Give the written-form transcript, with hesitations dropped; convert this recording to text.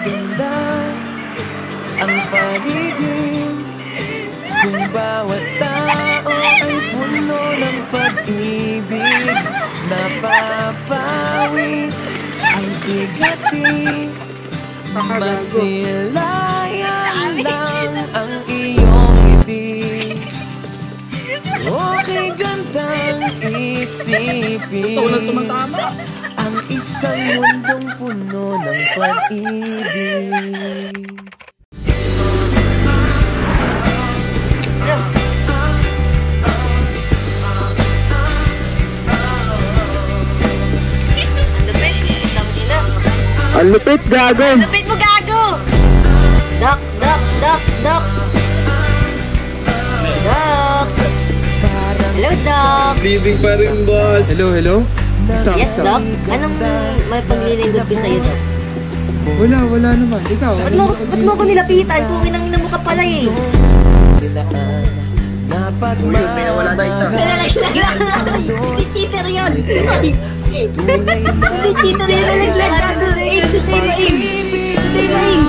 ganda ang paligid. Kung bawat tao ay puno ng pag-ibig, napapawi ang bigati. Masilayan lang ang iyong ngiti. Okay gandang isipin ang isang mundong puno ng pag-ibig. Ang lupit, gago! Ang lupit mo, gago! Duck, duck, duck, duck! Duck! Hello, Doc! Living pa rin, boss! Hello, hello? Stop, Yes, stop. Doc? Anong may paglilingkod ko sa'yo, Doc? Wala naman. Ikaw, Ba't mo ko nilapitan? Kung inang mo ka pala eh! Uy, may nawala na isa. Nalaglag lang! Hindi cheater yun! Hindi cheater yun! Nalaglag! Aim! Stay na aim! Stay na aim!